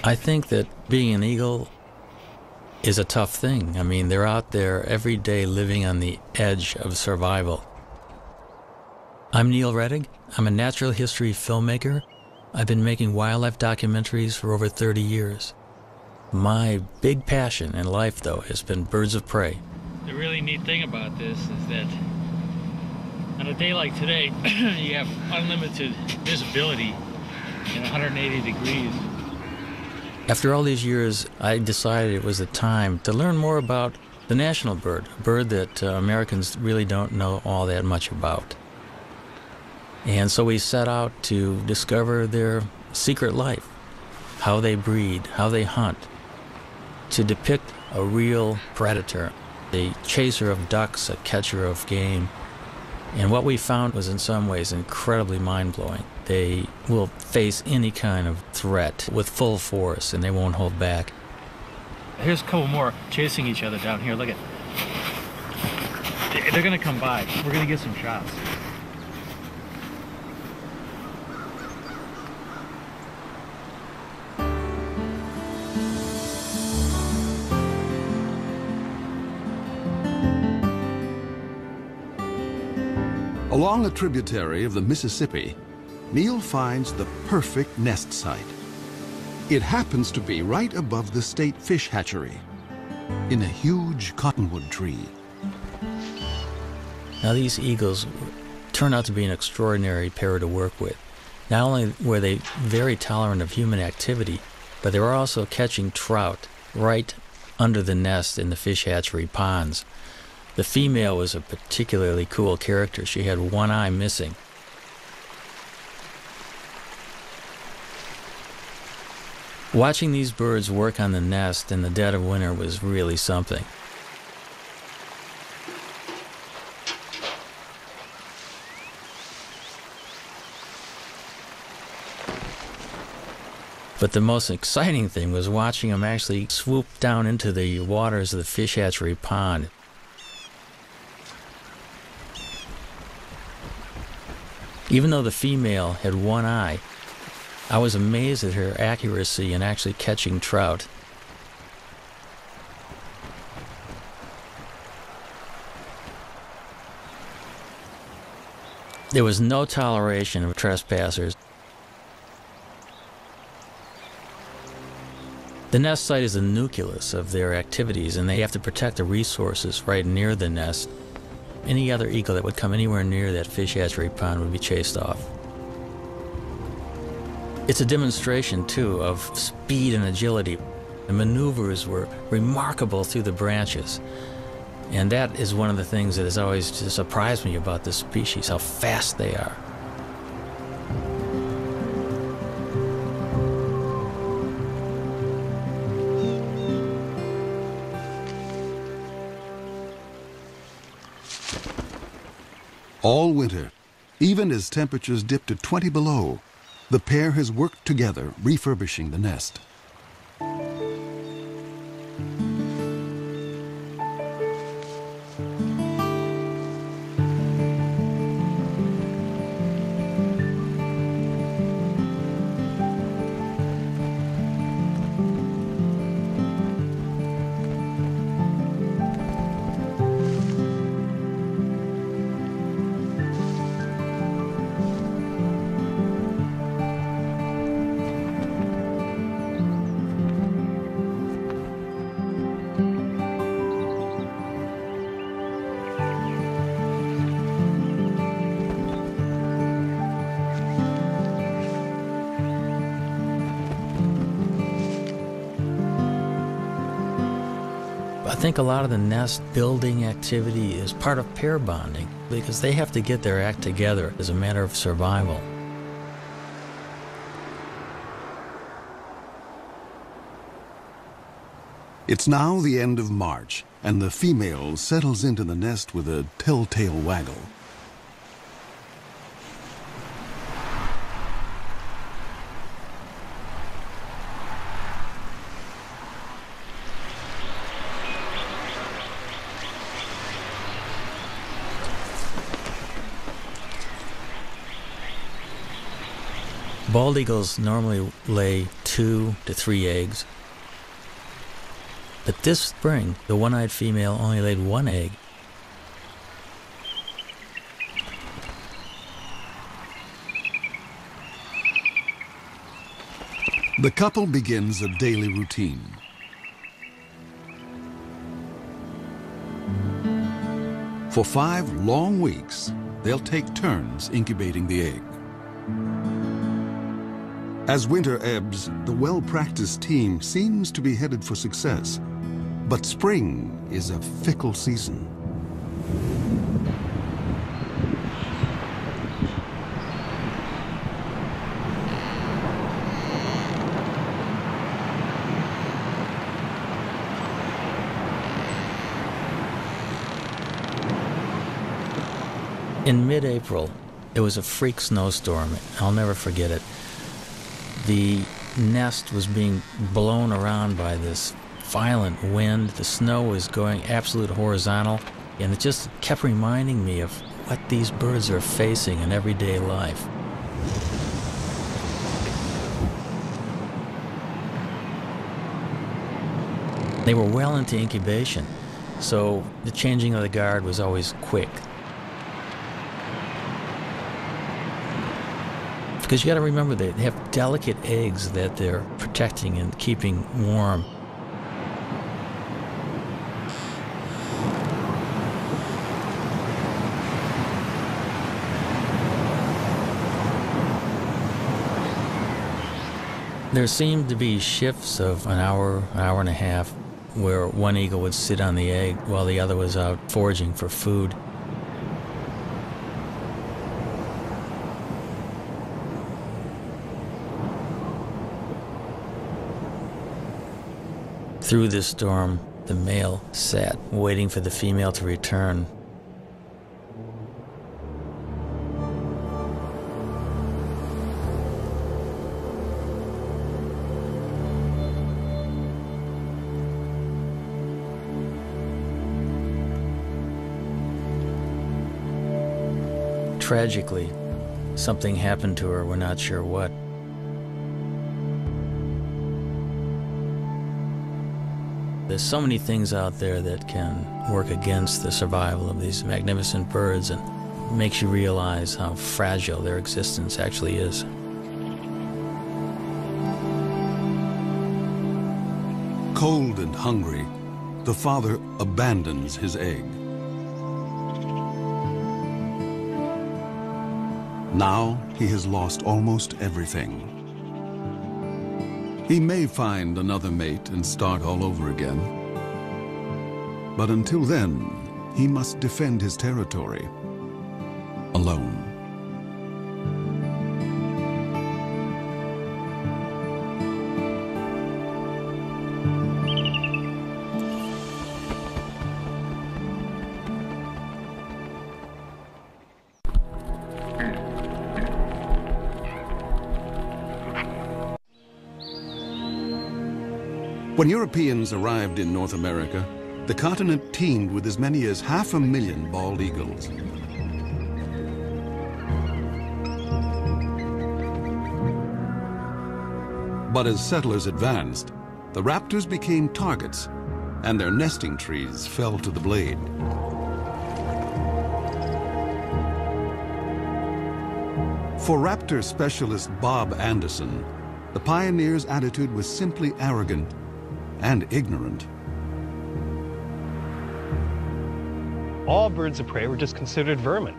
I think that being an eagle is a tough thing. I mean, they're out there every day living on the edge of survival. I'm Neil Rettig. I'm a natural history filmmaker. I've been making wildlife documentaries for over 30 years. My big passion in life, though, has been birds of prey. The really neat thing about this is that on a day like today, you have unlimited visibility in 180 degrees. After all these years, I decided it was the time to learn more about the national bird, a bird that Americans really don't know all that much about. And so we set out to discover their secret life, how they breed, how they hunt, to depict a real predator, a chaser of ducks, a catcher of game. And what we found was in some ways incredibly mind-blowing. They will face any kind of threat with full force, and they won't hold back. Here's a couple more chasing each other down here. Look at, they're gonna come by. We're gonna get some shots. Along a tributary of the Mississippi, Neil finds the perfect nest site. It happens to be right above the state fish hatchery, in a huge cottonwood tree. Now these eagles turned out to be an extraordinary pair to work with. Not only were they very tolerant of human activity, but they were also catching trout right under the nest in the fish hatchery ponds. The female was a particularly cool character. She had one eye missing. Watching these birds work on the nest in the dead of winter was really something. But the most exciting thing was watching them actually swoop down into the waters of the fish hatchery pond. Even though the female had one eye, I was amazed at her accuracy in actually catching trout. There was no toleration of trespassers. The nest site is the nucleus of their activities, and they have to protect the resources right near the nest. Any other eagle that would come anywhere near that fish hatchery pond would be chased off. It's a demonstration, too, of speed and agility. The maneuvers were remarkable through the branches. And that is one of the things that has always just surprised me about this species, how fast they are. All winter, even as temperatures dip to 20 below, the pair has worked together refurbishing the nest. I think a lot of the nest building activity is part of pair bonding because they have to get their act together as a matter of survival. It's now the end of March, and the female settles into the nest with a telltale waggle. Bald eagles normally lay 2 to 3 eggs. But this spring, the one-eyed female only laid 1 egg. The couple begins a daily routine. For 5 long weeks, they'll take turns incubating the egg. As winter ebbs, the well-practiced team seems to be headed for success. But spring is a fickle season. In mid-April, it was a freak snowstorm. I'll never forget it. The nest was being blown around by this violent wind. The snow was going absolute horizontal, and it just kept reminding me of what these birds are facing in everyday life. They were well into incubation, so the changing of the guard was always quick. Because you got to remember, they have delicate eggs that they're protecting and keeping warm. There seemed to be shifts of an hour and a half, where one eagle would sit on the egg while the other was out foraging for food. Through this storm, the male sat, waiting for the female to return. Tragically, something happened to her, we're not sure what. There's so many things out there that can work against the survival of these magnificent birds, and makes you realize how fragile their existence actually is. Cold and hungry, the father abandons his egg. Now he has lost almost everything. He may find another mate and start all over again. But until then, he must defend his territory alone. When Europeans arrived in North America, the continent teemed with as many as 500,000 bald eagles. But as settlers advanced, the raptors became targets, and their nesting trees fell to the blade. For raptor specialist Bob Anderson, the pioneers' attitude was simply arrogant and ignorant. All birds of prey were just considered vermin.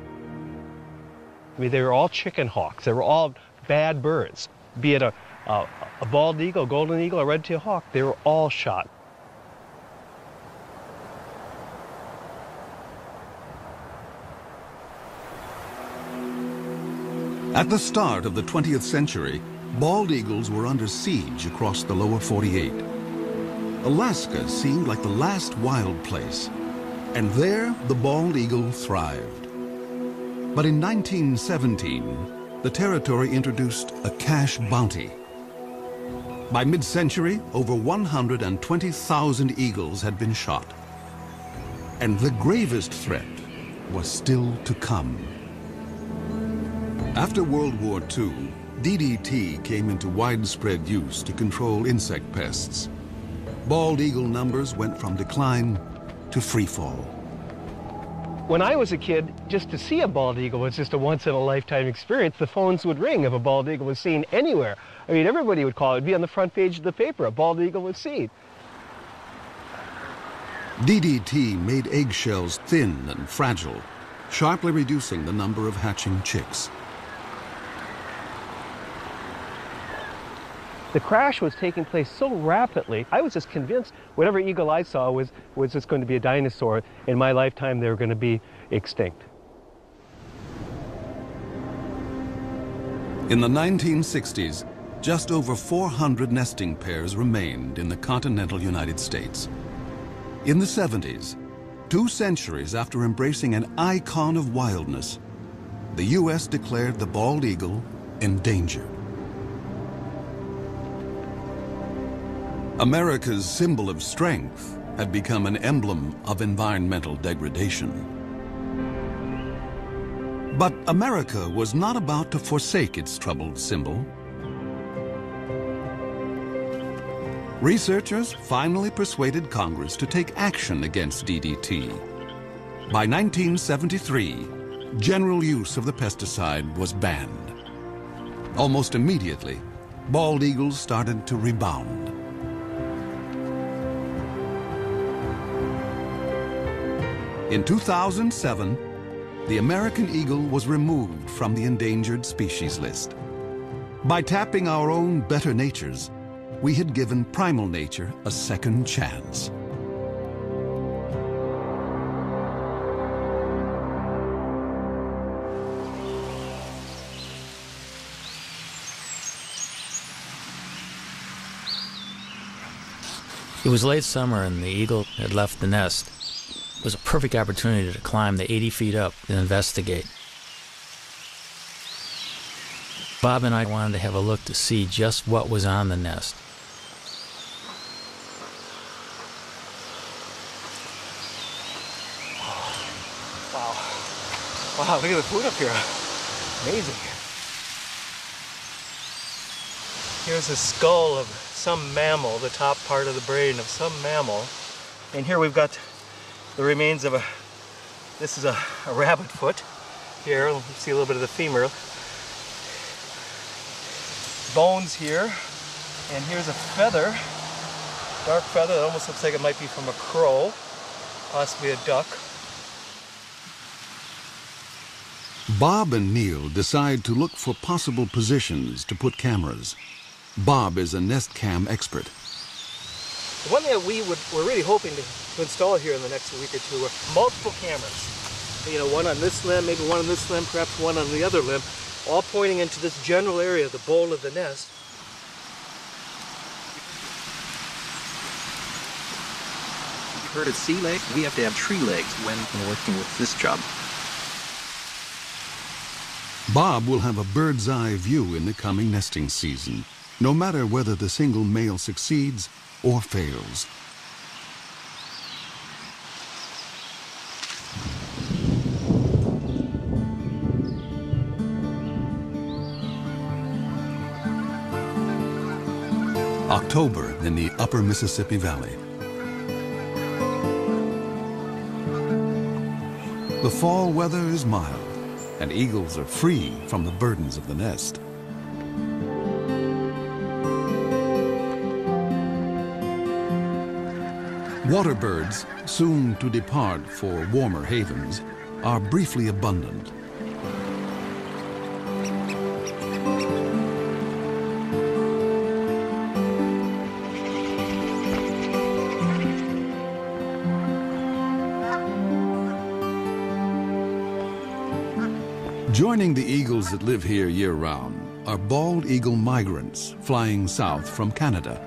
I mean, they were all chicken hawks. They were all bad birds. Be it a bald eagle, golden eagle, a red-tailed hawk, they were all shot. At the start of the 20th century, bald eagles were under siege across the lower 48. Alaska seemed like the last wild place, and there the bald eagle thrived. But in 1917, the territory introduced a cash bounty. By mid-century, over 120,000 eagles had been shot. And the gravest threat was still to come. After World War II, DDT came into widespread use to control insect pests. Bald eagle numbers went from decline to free fall. When I was a kid, just to see a bald eagle was just a once-in-a-lifetime experience. The phones would ring if a bald eagle was seen anywhere. I mean, everybody would call it. It'd be on the front page of the paper. A bald eagle was seen. DDT made eggshells thin and fragile, sharply reducing the number of hatching chicks. The crash was taking place so rapidly, I was just convinced whatever eagle I saw was just going to be a dinosaur. In my lifetime, they were going to be extinct. In the 1960s, just over 400 nesting pairs remained in the continental United States. In the 70s, 2 centuries after embracing an icon of wildness, the U.S. declared the bald eagle endangered. America's symbol of strength had become an emblem of environmental degradation. But America was not about to forsake its troubled symbol. Researchers finally persuaded Congress to take action against DDT. By 1973, general use of the pesticide was banned. Almost immediately, bald eagles started to rebound. In 2007, the American eagle was removed from the endangered species list. By tapping our own better natures, we had given primal nature a second chance. It was late summer and the eagle had left the nest. It was a perfect opportunity to climb the 80 feet up and investigate. Bob and I wanted to have a look to see just what was on the nest. Wow, look at the food up here. Amazing. Here's a skull of some mammal, the top part of the brain of some mammal. And here we've got the remains of this is a rabbit foot. Here, you see a little bit of the femur. Bones here. And here's a feather, dark feather that almost looks like it might be from a crow, possibly a duck. Bob and Neil decide to look for possible positions to put cameras. Bob is a nest cam expert. The one that we're really hoping to install here in the next week or two are multiple cameras. You know, one on this limb, maybe one on this limb, perhaps one on the other limb, all pointing into this general area, the bowl of the nest. You've heard of sea legs? We have to have tree legs when working with this job. Bob will have a bird's eye view in the coming nesting season, no matter whether the single male succeeds or fails. October in the upper Mississippi Valley. The fall weather is mild, and eagles are free from the burdens of the nest. Water birds, soon to depart for warmer havens, are briefly abundant. Joining the eagles that live here year-round are bald eagle migrants flying south from Canada.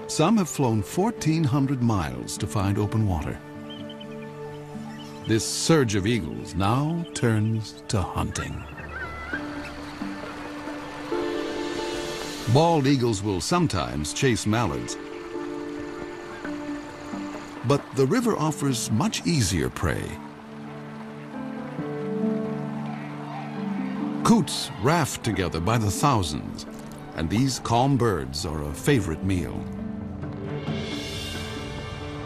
Some have flown 1,400 miles to find open water. This surge of eagles now turns to hunting. Bald eagles will sometimes chase mallards, but the river offers much easier prey. Coots raft together by the thousands, and these calm birds are a favorite meal.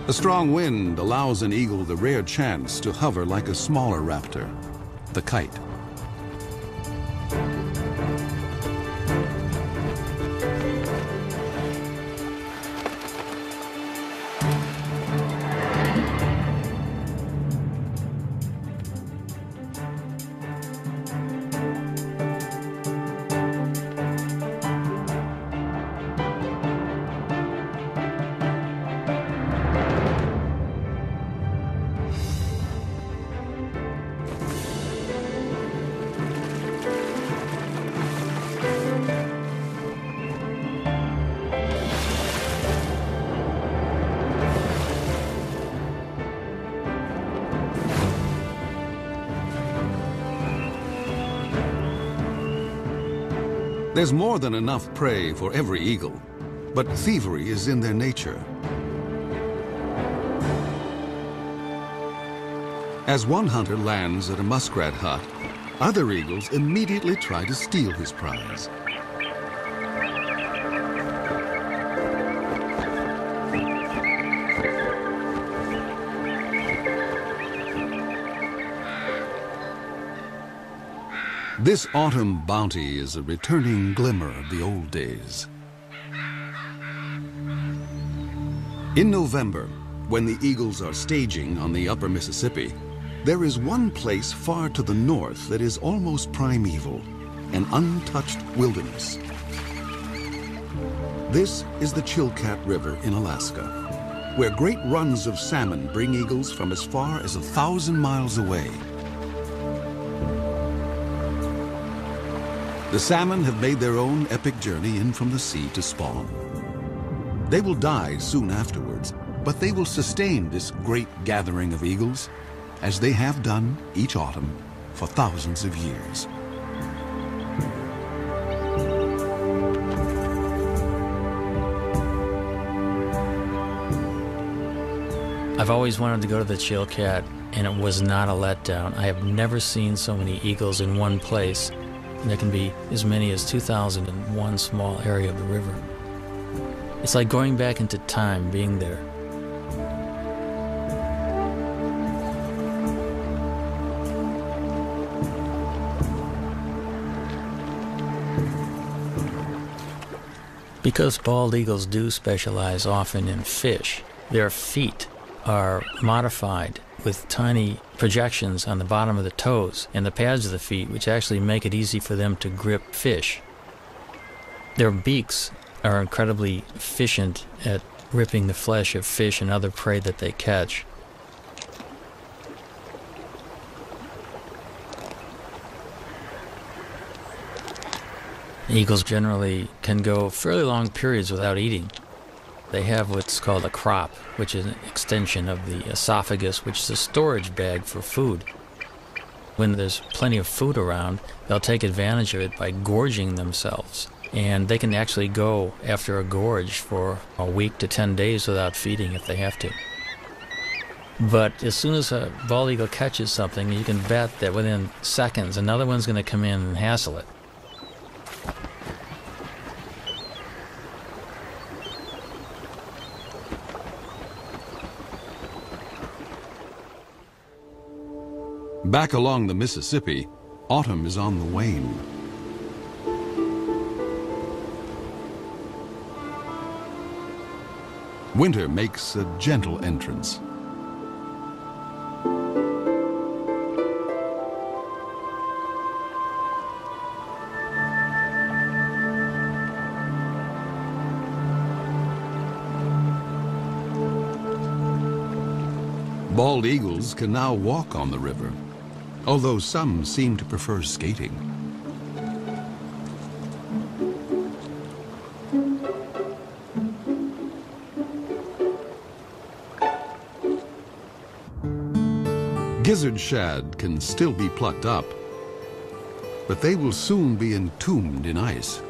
A strong wind allows an eagle the rare chance to hover like a smaller raptor, the kite. There's more than enough prey for every eagle, but thievery is in their nature. As one hunter lands at a muskrat hut, other eagles immediately try to steal his prize. This autumn bounty is a returning glimmer of the old days. In November, when the eagles are staging on the upper Mississippi, there is one place far to the north that is almost primeval, an untouched wilderness. This is the Chilkat River in Alaska, where great runs of salmon bring eagles from as far as 1,000 miles away. The salmon have made their own epic journey in from the sea to spawn. They will die soon afterwards, but they will sustain this great gathering of eagles, as they have done each autumn for thousands of years. I've always wanted to go to the Chilkat, and it was not a letdown. I have never seen so many eagles in one place. And there can be as many as 2,000 in one small area of the river. It's like going back into time being there. Because bald eagles do specialize often in fish, their feet are modified with tiny projections on the bottom of the toes and the pads of the feet, which actually make it easy for them to grip fish. Their beaks are incredibly efficient at ripping the flesh of fish and other prey that they catch. Eagles generally can go fairly long periods without eating. They have what's called a crop, which is an extension of the esophagus, which is a storage bag for food. When there's plenty of food around, they'll take advantage of it by gorging themselves. And they can actually go after a gorge for a week to 10 days without feeding if they have to. But as soon as a bald eagle catches something, you can bet that within seconds, another one's going to come in and hassle it. Back along the Mississippi, autumn is on the wane. Winter makes a gentle entrance. Bald eagles can now walk on the river, although some seem to prefer skating. Gizzard shad can still be plucked up, but they will soon be entombed in ice.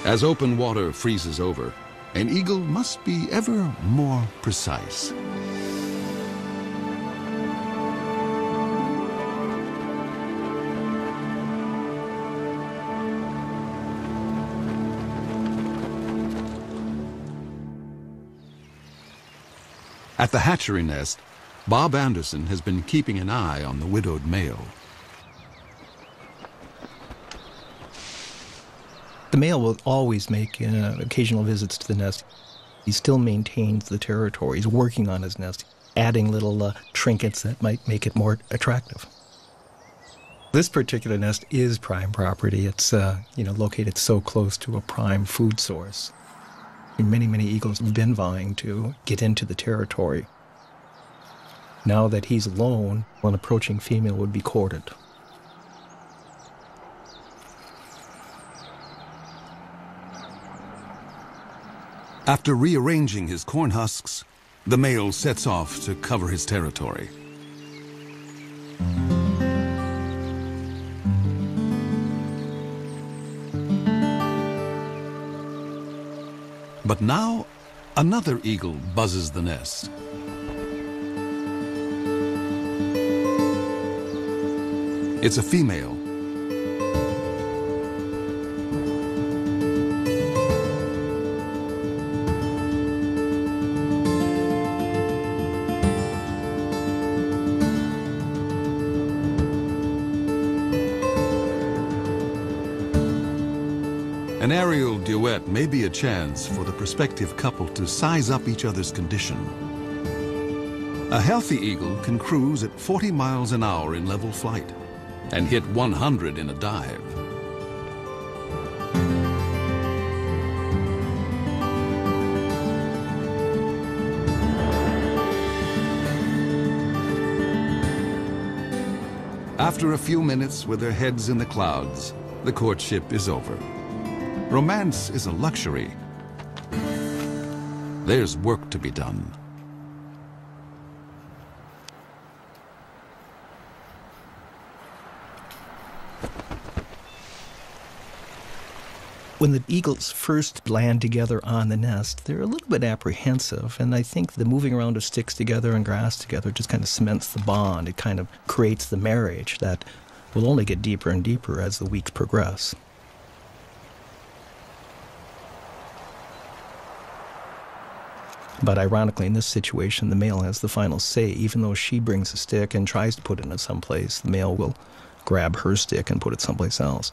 As open water freezes over, an eagle must be ever more precise. At the hatchery nest, Bob Anderson has been keeping an eye on the widowed male. The male will always make occasional visits to the nest. He still maintains the territory. He's working on his nest, adding little trinkets that might make it more attractive. This particular nest is prime property. It's located so close to a prime food source. Many, many eagles have been vying to get into the territory. Now that he's alone, an approaching female would be courted. After rearranging his corn husks, the male sets off to cover his territory. But now, another eagle buzzes the nest. It's a female. An aerial duet may be a chance for the prospective couple to size up each other's condition. A healthy eagle can cruise at 40 miles an hour in level flight and hit 100 in a dive. After a few minutes with their heads in the clouds, the courtship is over. Romance is a luxury. There's work to be done. When the eagles first land together on the nest, they're a little bit apprehensive, and I think the moving around of sticks together and grass together just kind of cements the bond. It kind of creates the marriage that will only get deeper and deeper as the weeks progress. But ironically, in this situation, the male has the final say. Even though she brings a stick and tries to put it in someplace, the male will grab her stick and put it someplace else.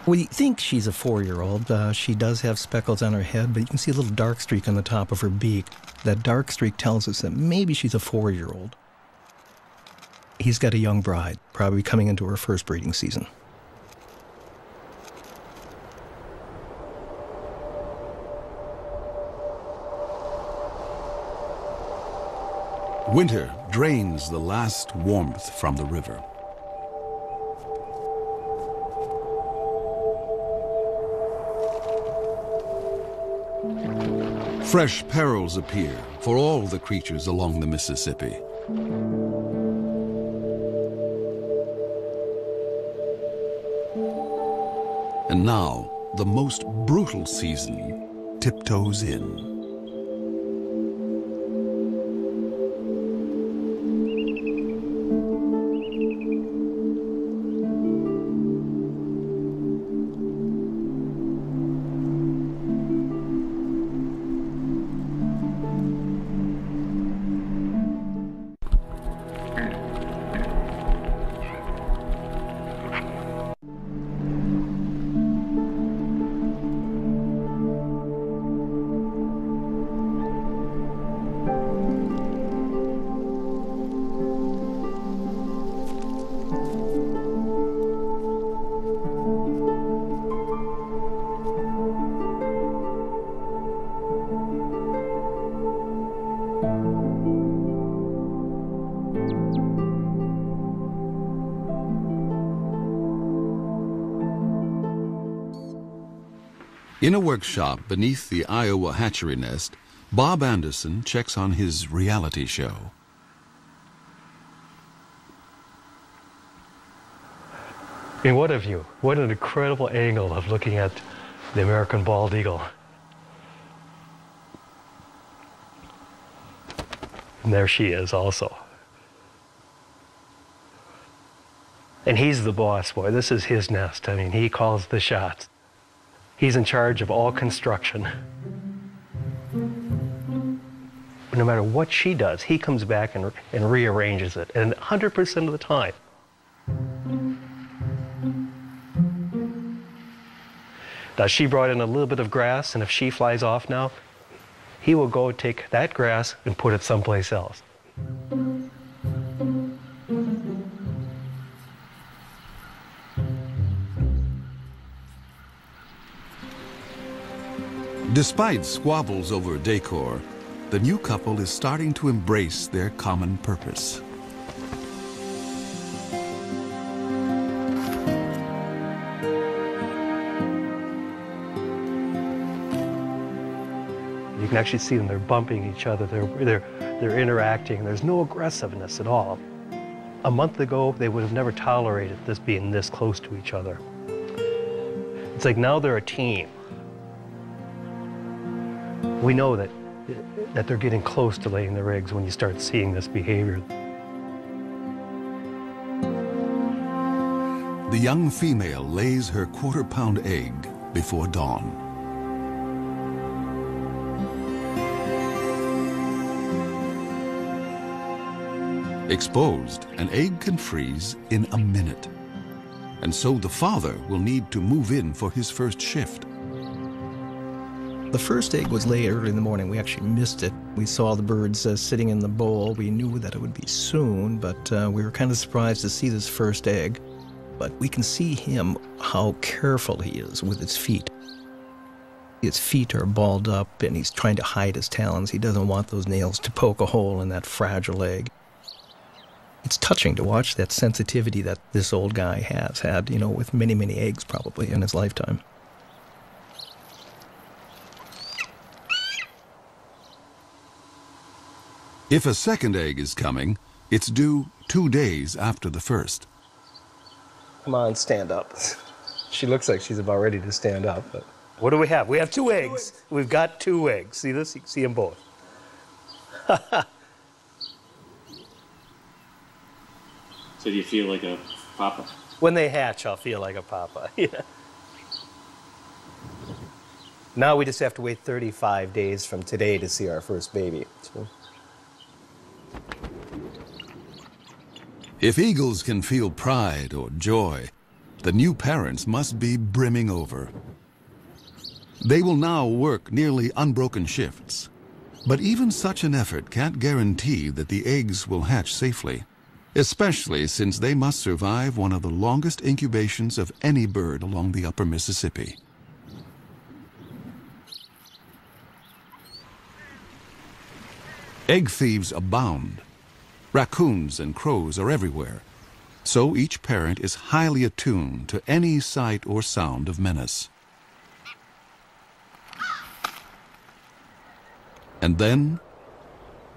We think she's a 4-year-old. She does have speckles on her head, but you can see a little dark streak on the top of her beak. That dark streak tells us that maybe she's a 4-year-old. He's got a young bride, probably coming into her first breeding season. Winter drains the last warmth from the river. Fresh perils appear for all the creatures along the Mississippi. And now, the most brutal season tiptoes in. In a workshop beneath the Iowa hatchery nest, Bob Anderson checks on his reality show. I mean, what a view. What an incredible angle of looking at the American bald eagle. And there she is also. And he's the boss, boy. This is his nest. I mean, he calls the shots. He's in charge of all construction. No matter what she does, he comes back and rearranges it, and 100% of the time. Now, she brought in a little bit of grass, and if she flies off now, he will go take that grass and put it someplace else. Despite squabbles over decor, the new couple is starting to embrace their common purpose. You can actually see them, they're bumping each other, they're interacting, there's no aggressiveness at all. A month ago, they would have never tolerated this being this close to each other. It's like now they're a team. We know that they're getting close to laying their eggs when you start seeing this behavior. The young female lays her quarter-pound egg before dawn. Exposed, an egg can freeze in a minute. And so the father will need to move in for his first shift. The first egg was laid early in the morning. We actually missed it. We saw the birds sitting in the bowl. We knew that it would be soon, but we were kind of surprised to see this first egg. But we can see him, how careful he is with his feet. His feet are balled up, and he's trying to hide his talons. He doesn't want those nails to poke a hole in that fragile egg. It's touching to watch that sensitivity that this old guy has had, you know, with many, many eggs probably in his lifetime. If a second egg is coming, it's due 2 days after the first. Come on, stand up. She looks like she's about ready to stand up. But what do we have? We have 2 eggs. We've got 2 eggs. See this? You can see them both. So do you feel like a papa? When they hatch, I'll feel like a papa. Yeah. Now we just have to wait 35 days from today to see our first baby. So. If eagles can feel pride or joy, the new parents must be brimming over. They will now work nearly unbroken shifts. But even such an effort can't guarantee that the eggs will hatch safely, especially since they must survive one of the longest incubations of any bird along the upper Mississippi. Egg thieves abound. Raccoons and crows are everywhere, so each parent is highly attuned to any sight or sound of menace. And then,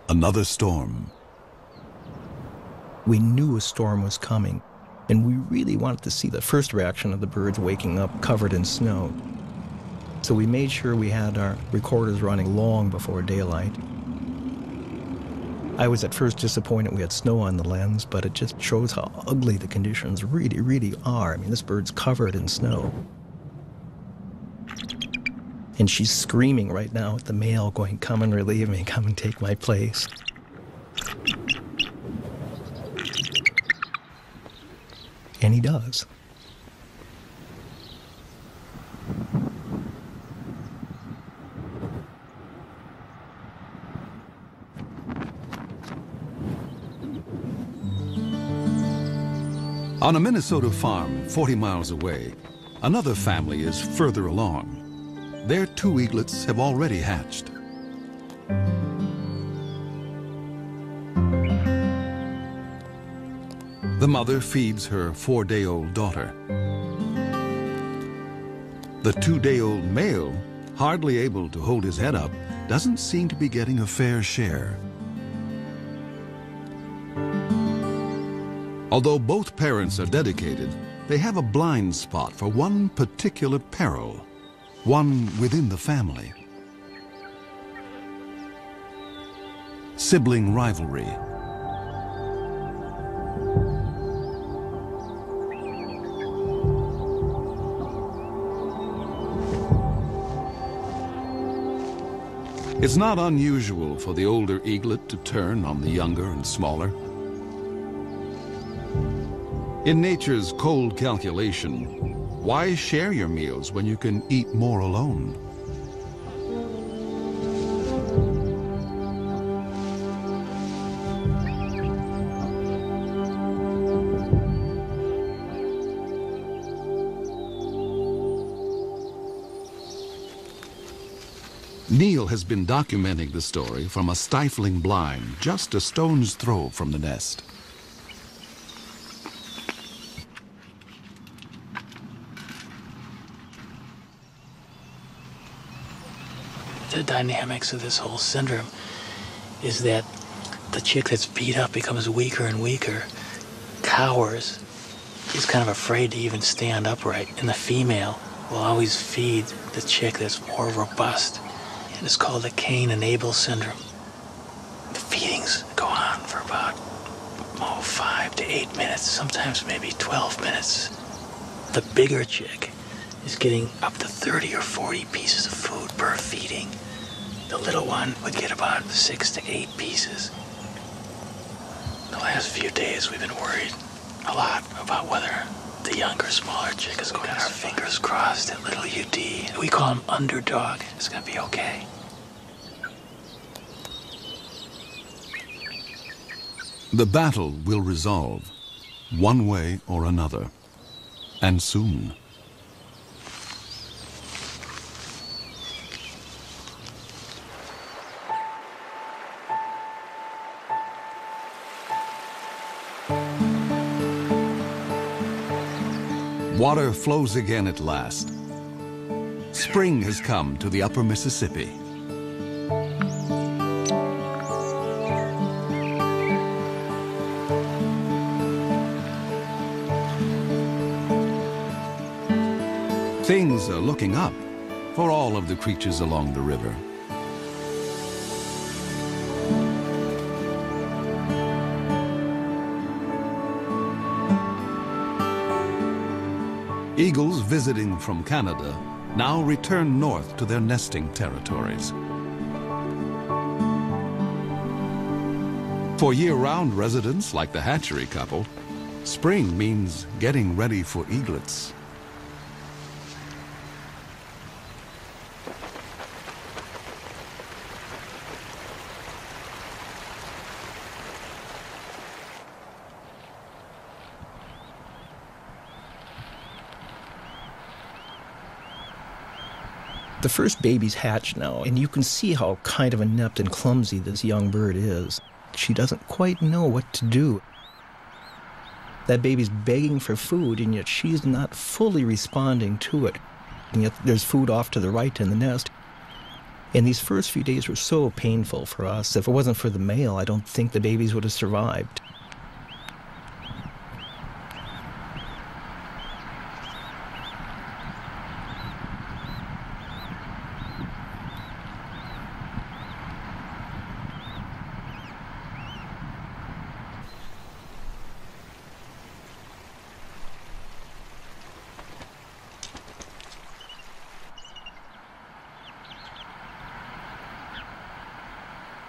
another storm. We knew a storm was coming, and we really wanted to see the first reaction of the birds waking up covered in snow. So we made sure we had our recorders running long before daylight. I was at first disappointed we had snow on the lens, but it just shows how ugly the conditions really, really are. I mean, this bird's covered in snow. And she's screaming right now at the male, going, "Come and relieve me, come and take my place." And he does. On a Minnesota farm 40 miles away, another family is further along. Their 2 eaglets have already hatched. The mother feeds her 4-day-old daughter. The 2-day-old male, hardly able to hold his head up, doesn't seem to be getting a fair share. Although both parents are dedicated, they have a blind spot for one particular peril, one within the family. Sibling rivalry. It's not unusual for the older eaglet to turn on the younger and smaller. In nature's cold calculation, why share your meals when you can eat more alone? Neil has been documenting the story from a stifling blind just a stone's throw from the nest. The dynamics of this whole syndrome is that the chick that's beat up becomes weaker and weaker, cowers, is kind of afraid to even stand upright, and the female will always feed the chick that's more robust. And it's called the Cain and Abel syndrome. The feedings go on for about 5 to 8 minutes, sometimes maybe 12 minutes. The bigger chick is getting up to 30 or 40 pieces of food per feeding. The little one would get about 6 to 8 pieces. The last few days we've been worried a lot about whether the younger, smaller chick is going to survive. Our fingers crossed that little UD, we call him Underdog, is going to be okay. The battle will resolve, one way or another, and soon. Water flows again at last. Spring has come to the upper Mississippi. Things are looking up for all of the creatures along the river. Eagles visiting from Canada now return north to their nesting territories. For year-round residents like the hatchery couple, spring means getting ready for eaglets. The first baby's hatched now, and you can see how kind of inept and clumsy this young bird is. She doesn't quite know what to do. That baby's begging for food, and yet she's not fully responding to it. And yet there's food off to the right in the nest. And these first few days were so painful for us. If it wasn't for the male, I don't think the babies would have survived.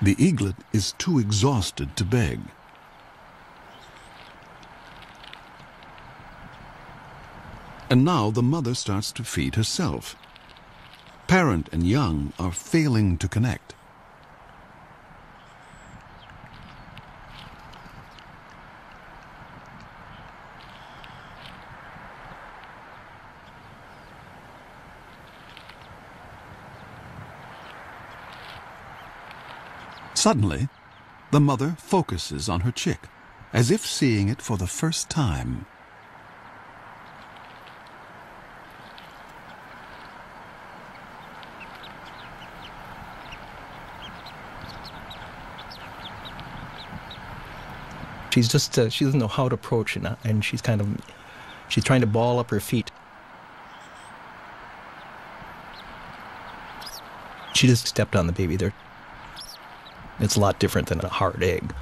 The eaglet is too exhausted to beg. And now the mother starts to feed herself. Parent and young are failing to connect. Suddenly, the mother focuses on her chick, as if seeing it for the first time. She's just, she doesn't know how to approach it, and she's trying to ball up her feet. She just stepped on the baby there. It's a lot different than a hard egg.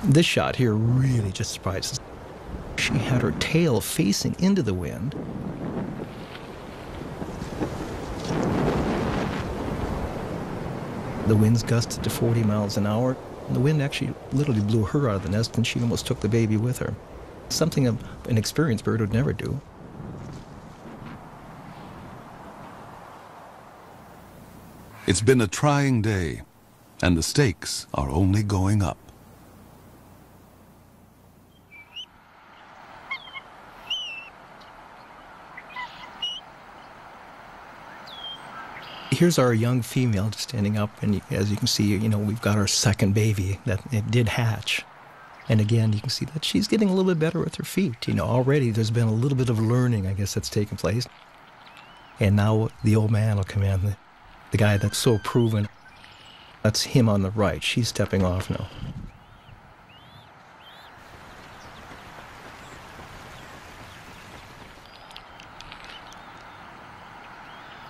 This shot here really just surprises. She had her tail facing into the wind. The winds gusted to 40 miles an hour. And the wind actually literally blew her out of the nest, and she almost took the baby with her. Something an experienced bird would never do. It's been a trying day, and the stakes are only going up. Here's our young female just standing up, and as you can see, we've got our second baby that it did hatch. And again, you can see that she's getting a little bit better with her feet. Already there's been a little bit of learning, I guess, that's taken place. And now the old man will come in, the guy that's so proven. That's him on the right. She's stepping off now.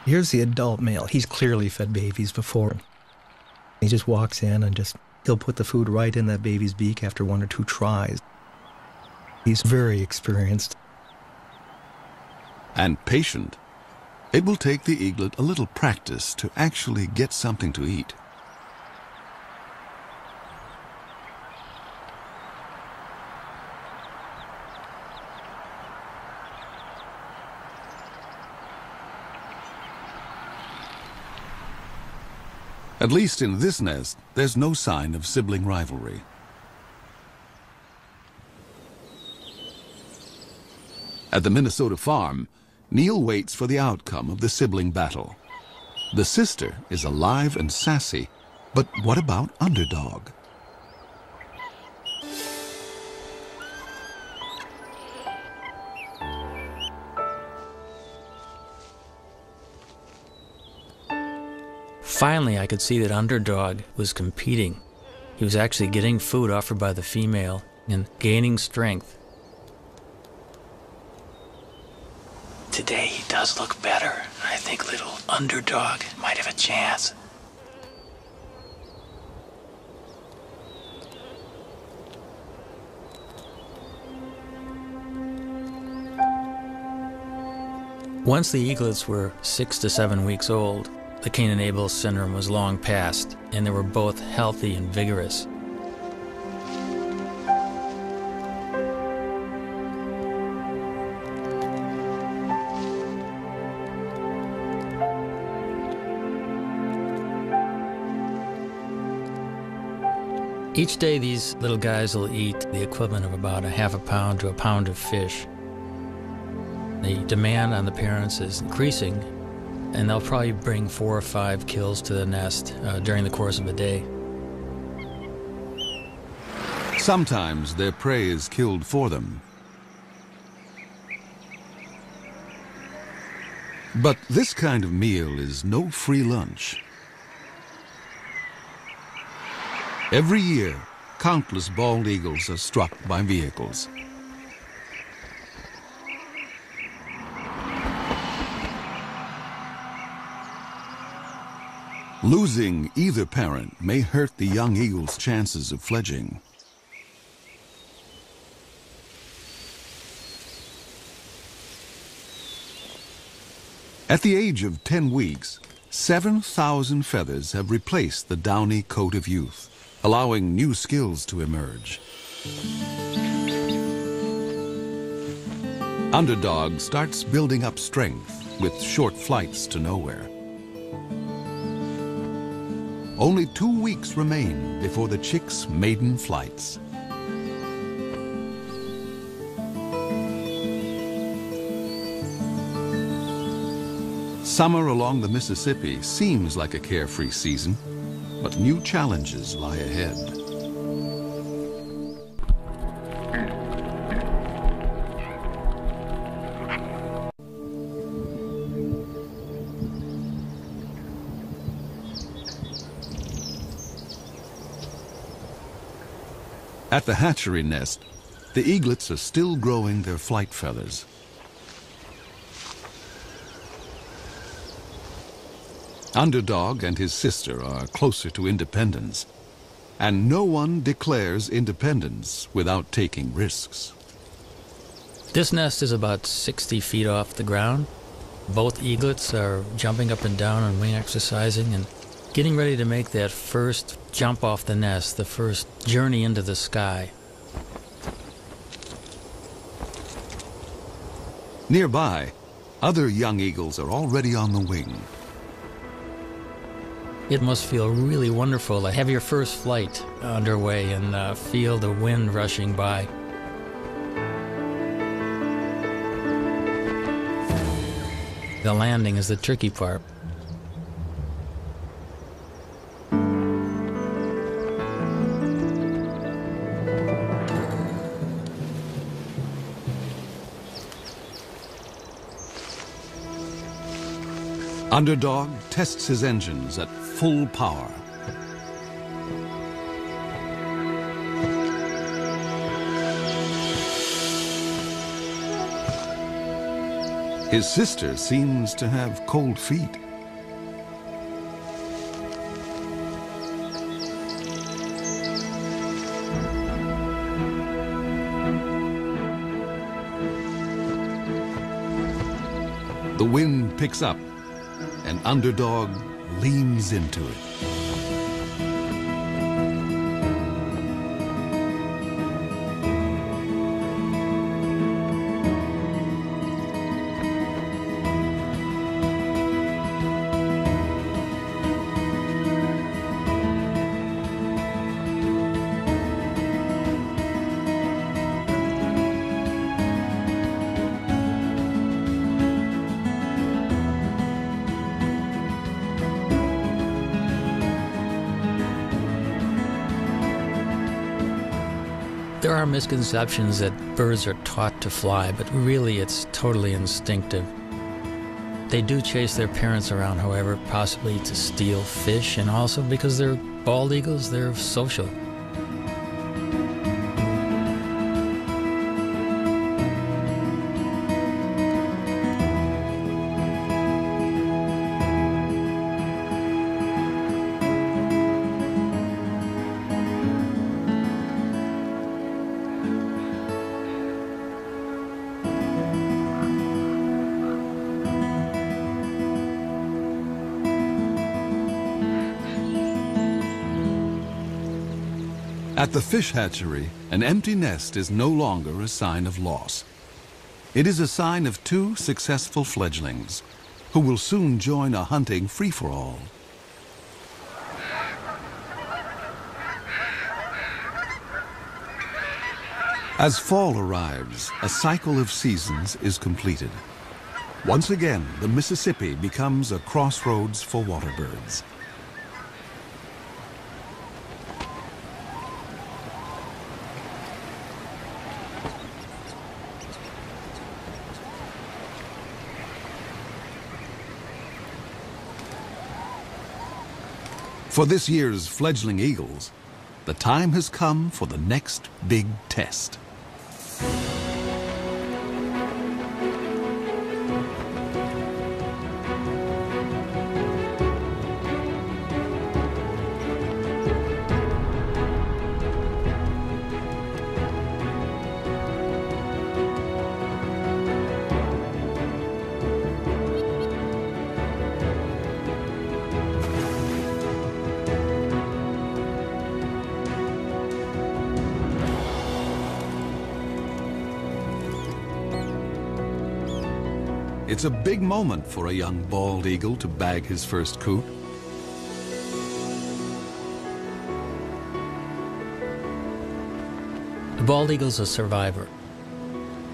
Here's the adult male. He's clearly fed babies before. He just walks in and he'll put the food right in that baby's beak after 1 or 2 tries. He's very experienced. And patient. It will take the eaglet a little practice to actually get something to eat. At least in this nest, there's no sign of sibling rivalry. At the Minnesota farm, Neil waits for the outcome of the sibling battle. The sister is alive and sassy, but what about Underdog? Finally, I could see that Underdog was competing. He was actually getting food offered by the female and gaining strength. Today he does look better. I think little Underdog might have a chance. Once the eaglets were 6 to 7 weeks old, the Cain and Abel syndrome was long past, and they were both healthy and vigorous. Each day these little guys will eat the equivalent of about a half a pound to a pound of fish. The demand on the parents is increasing, and they'll probably bring 4 or 5 kills to the nest during the course of a day. Sometimes their prey is killed for them. But this kind of meal is no free lunch. Every year, countless bald eagles are struck by vehicles. Losing either parent may hurt the young eagle's chances of fledging. At the age of 10 weeks, 7,000 feathers have replaced the downy coat of youth, allowing new skills to emerge. Underdog starts building up strength with short flights to nowhere. Only 2 weeks remain before the chick's maiden flights. Summer along the Mississippi seems like a carefree season, but new challenges lie ahead. At the hatchery nest, the eaglets are still growing their flight feathers. Underdog and his sister are closer to independence, and no one declares independence without taking risks. This nest is about 60 feet off the ground. Both eaglets are jumping up and down and wing exercising and getting ready to make that first jump off the nest, the first journey into the sky. Nearby, other young eagles are already on the wing. It must feel really wonderful to have your first flight underway and feel the wind rushing by. The landing is the tricky part. Underdog tests his engines at full power. His sister seems to have cold feet. The wind picks up, and Underdog leans into it. There are misconceptions that birds are taught to fly, but really it's totally instinctive. They do chase their parents around, however, possibly to steal fish, and also because they're bald eagles, they're social. At the fish hatchery, an empty nest is no longer a sign of loss. It is a sign of two successful fledglings who will soon join a hunting free-for-all. As fall arrives, a cycle of seasons is completed. Once again, the Mississippi becomes a crossroads for water birds. For this year's fledgling eagles, the time has come for the next big test. It's a big moment for a young bald eagle to bag his first coot. The bald eagle's a survivor.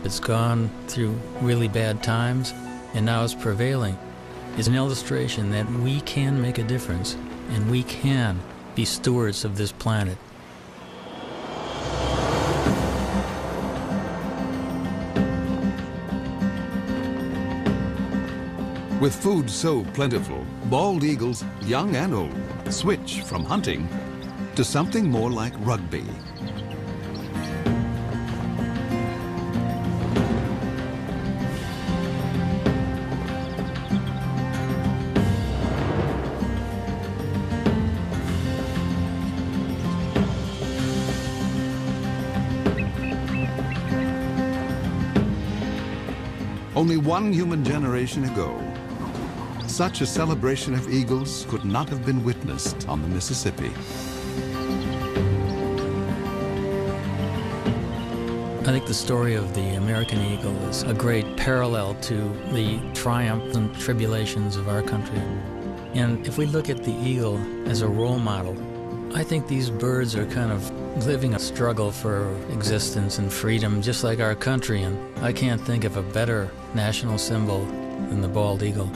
It's gone through really bad times, and now it's prevailing. It's an illustration that we can make a difference, and we can be stewards of this planet. With food so plentiful, bald eagles, young and old, switch from hunting to something more like rugby. Only one human generation ago, such a celebration of eagles could not have been witnessed on the Mississippi. I think the story of the American eagle is a great parallel to the triumphs and tribulations of our country. And if we look at the eagle as a role model, I think these birds are kind of living a struggle for existence and freedom, just like our country, and I can't think of a better national symbol than the bald eagle.